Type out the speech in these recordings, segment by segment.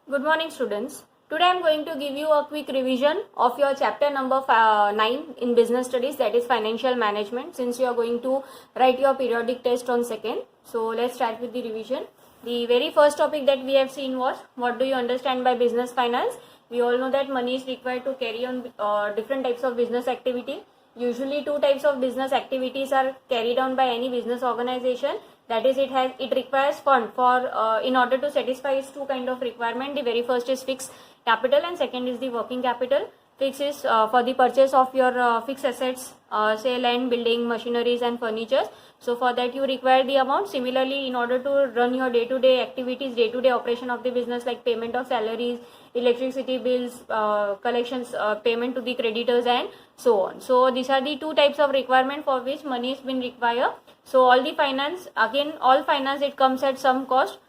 Good morning, students. Today I am going to give you a quick revision of your chapter number 9 in business studies, that is financial management, since you are going to write your periodic test on 2nd. So let's start with the revision. The very first topic that we have seen was, what do you understand by business finance? We all know that money is required to carry on different types of business activity. Usually two types of business activities are carried on by any business organization. That is, it requires fund for in order to satisfy its two kind of requirement. The very first is fixed capital and second is the working capital. Fixed is for the purchase of your fixed assets, say land, building, machineries and furniture. So for that you require the amount. Similarly, in order to run your day-to-day activities, day-to-day operation of the business, like payment of salaries, electricity bills, collections, payment to the creditors and so on. So these are the two types of requirement for which money has been required. So all the finance, again all finance, it comes at some cost,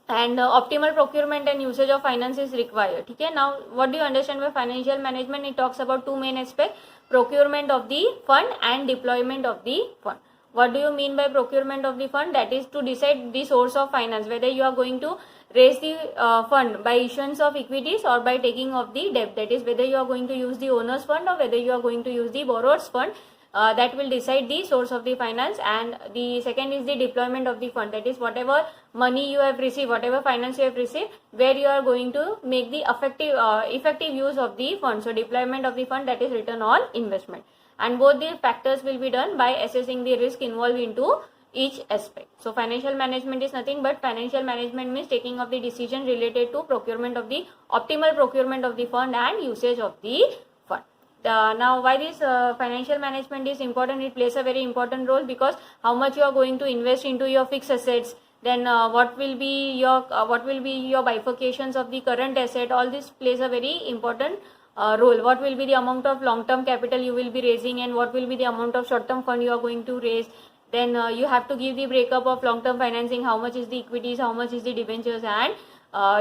and optimal procurement and usage of finance is required. Okay, now what do you understand by financial management? It talks about two main aspects: procurement of the fund and deployment of the fund. What do you mean by procurement of the fund? That is to decide the source of finance, whether you are going to raise the fund by issuance of equities or by taking of the debt. That is, whether you are going to use the owner's fund or whether you are going to use the borrower's fund. That will decide the source of the finance. And the second is the deployment of the fund. That is, whatever money you have received, whatever finance you have received, where you are going to make the effective use of the fund. So deployment of the fund, that is return on investment. And both the factors will be done by assessing the risk involved into each aspect. So financial management is nothing but, financial management means taking of the decision related to procurement of the optimal procurement of the fund and usage of the fund. Now why this financial management is important? It plays a very important role because how much you are going to invest into your fixed assets, then what will be your bifurcations of the current asset. All this plays a very important role. What will be the amount of long term capital you will be raising and what will be the amount of short term fund you are going to raise. Then you have to give the breakup of long term financing, how much is the equities, how much is the debentures, and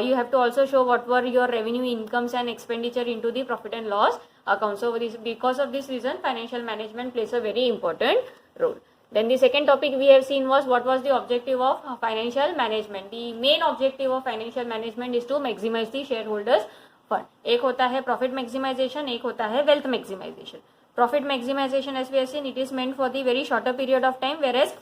you have to also show what were your revenue, incomes and expenditure into the profit and loss account. So because of this reason, financial management plays a very important role. Then the second topic we have seen was, what was the objective of financial management? The main objective of financial management is to maximize the shareholders fund. एक होता है profit maximization, एक होता है wealth maximization. Profit maximization, as we have seen, it is meant for the very shorter period of time, whereas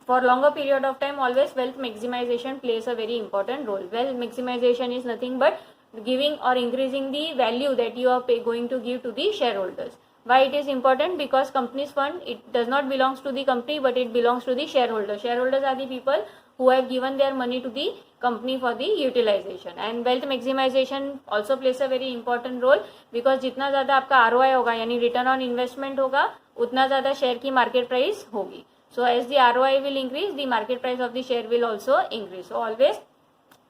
for longer period of time always wealth maximization plays a very important role. Wealth maximization is nothing but giving or increasing the value that you are going to give to the shareholders. Why it is important? Because company's fund, it does not belongs to the company but it belongs to the shareholders. Shareholders are the people who have given their money to the company for the utilization. And wealth maximization also plays a very important role because जितना ज़्यादा आपका ROI होगा, यानी return on investment होगा, उतना ज़्यादा share की market price होगी. So as the ROI will increase, the market price of the share will also increase. So always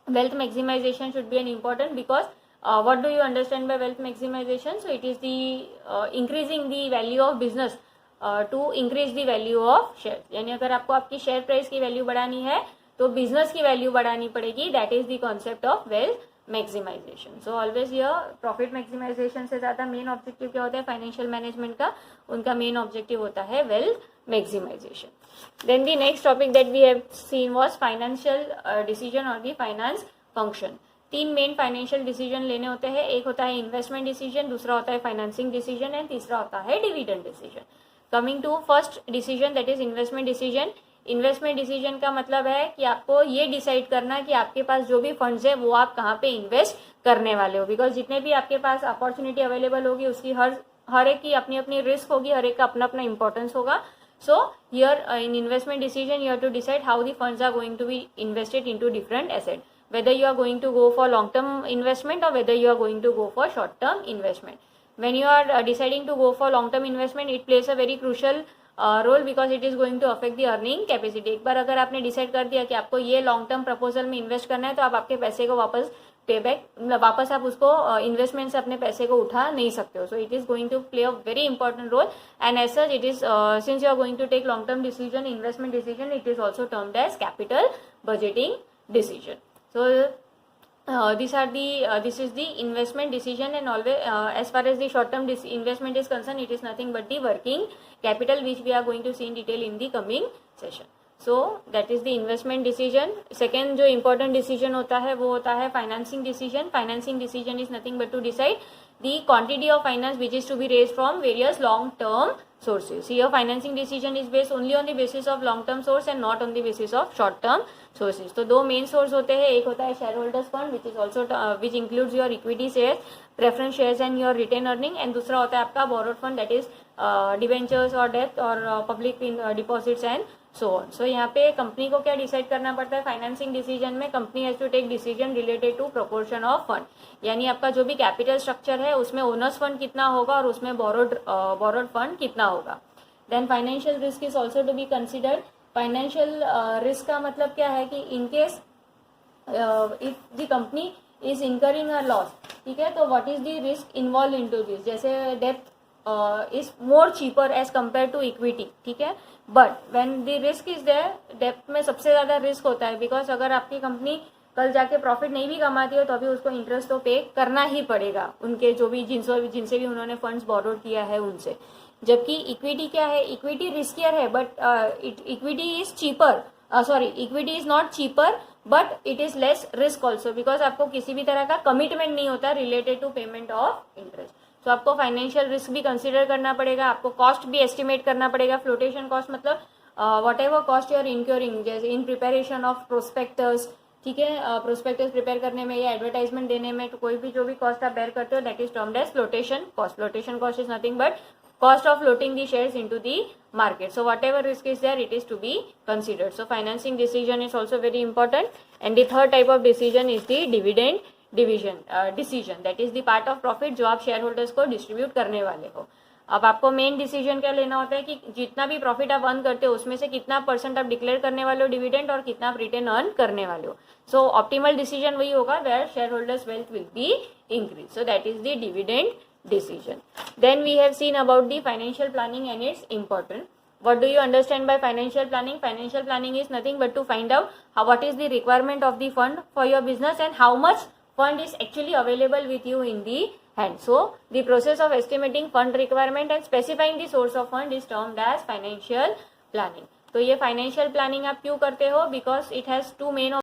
wealth maximization should be an important, because what do you understand by wealth maximization? So it is the increasing the value of business to increase the value of shares. यानी अगर आपको आपकी share price की value बढ़ानी है तो business की value बढ़ानी पड़ेगी. That is the concept of wealth maximization. So always ये प्रॉफिट मैक्सिमाइजेशन से ज़्यादा मेन ऑब्जेक्टिव क्या होता है फाइनेंशियल मैनेजमेंट का? उनका मेन ऑब्जेक्टिव होता है wealth maximization. Then the next topic that we have seen was financial decision और द फाइनेंस फंक्शन. तीन मेन फाइनेंशियल डिसीजन लेने होते हैं. एक होता है इन्वेस्टमेंट डिसीजन, दूसरा होता है फाइनेंसिंग डिसीजन एंड तीसरा होता है dividend decision. Coming to first decision, that is investment decision. Investment decision का मतलब है कि आपको ये डिसाइड करना कि आपके पास जो भी फंड्स है वो आप कहाँ पे इन्वेस्ट करने वाले हो. बिकॉज जितने भी आपके पास अपॉर्चुनिटी अवेलेबल होगी उसकी हर एक की अपनी अपनी रिस्क होगी, हर एक का अपना अपना इंपॉर्टेंस होगा. So here in investment decision you have to decide how the funds are going to be invested into different assets, whether you are going to go for long term investment or whether you are going to go for short term investment. When you are deciding to go for long term investment, it plays a very crucial role because it is going to affect the earning capacity. एक बार अगर आपने decide कर दिया कि आपको ये long term proposal में invest करना है तो आप आपके पैसे को वापस वापस आप उसको इन्वेस्टमेंट से अपने पैसे को उठा नहीं सकते हो. So it is going to play a very important role and as such it is since you are going to take long term decision, investment decision, it is also termed as capital budgeting decision. So this is the investment decision, and always as far as the short term investment is concerned, it is nothing but the working capital, which we are going to see in detail in the coming session. So that is the investment decision. Second जो important decision होता है वो होता है financing decision. Financing decision is nothing but to decide the quantity of finance which is to be raised from various long term sources. Here financing decision is based only on the basis of long term source and not on the basis of short term sources. तो दो main source होते हैं. एक होता है shareholders fund which is also which includes your equity shares, preference shares and your retained earning. And दूसरा होता है आपका borrowed fund that is debentures और डेप्ट और public deposits and so on. So यहाँ पे कंपनी को क्या डिसाइड करना पड़ता है फाइनेंसिंग डिसीजन में? Company has to take decision related to proportion of fund. यानी आपका जो भी कैपिटल स्ट्रक्चर है उसमें ओनर्स फंड कितना होगा और उसमें बोरोड फंड कितना होगा. Then financial risk is also to be considered. Financial risk का मतलब क्या है कि in case if the company is incurring a loss, ठीक है, तो what is the risk involve into this? जैसे डेप्थ is more cheaper as compared to equity, ठीक है, but when the risk is there, डेप्थ में सबसे ज़्यादा रिस्क होता है. बिकॉज अगर आपकी कंपनी कल जाके प्रॉफिट नहीं भी कमाती हो तो अभी उसको इंटरेस्ट तो पे करना ही पड़ेगा उनके जो भी जिनसे भी उन्होंने फंड्स बोरोड किया है उनसे. जबकि इक्विटी क्या है? इक्विटी रिस्कियर है but equity is cheaper, equity is not cheaper but it is less risk also because आपको किसी भी तरह का कमिटमेंट नहीं होता related to payment of interest. तो आपको फाइनेंशियल रिस्क भी कंसिडर करना पड़ेगा. आपको कॉस्ट भी एस्टिमेट करना पड़ेगा. फ्लोटेशन कॉस्ट मतलब whatever cost you are incurring, जैसे इन प्रिपेरेशन ऑफ प्रोस्पेक्टस, ठीक है, प्रोस्पेक्टस प्रिपेयर करने में या एडवर्टाइजमेंट देने में तो कोई भी जो भी कॉस्ट आप बेयर करते हो that is termed as flotation cost. Flotation cost is nothing but cost of floating the shares into the market. So whatever risk is there, it is to be considered. So financing decision is also very important. And the third type of decision is the dividend decision. That is the part of profit जो आप share holders को distribute करने वाले हो. अब आपको main decision क्या लेना होता है कि जितना भी प्रॉफिट आप अर्न करते हो उसमें से कितना परसेंट आप डिक्लेयर करने वाले हो डिविडेंड और कितना आप रिटर्न अर्न करने वाले हो. सो ऑप्टिमल डिसीजन वही होगा where share holders wealth will be increase. So that is the dividend decision. Then we have seen about the financial planning and its important. What do you understand by financial planning? Financial planning is nothing but to find out what is the requirement of the fund for your business and how much fund is actually available with you in the hand. So the process of estimating fund requirement and specifying the source of fund is termed as financial planning. तो ये financial planning आप क्यों करते हो? Because it has two main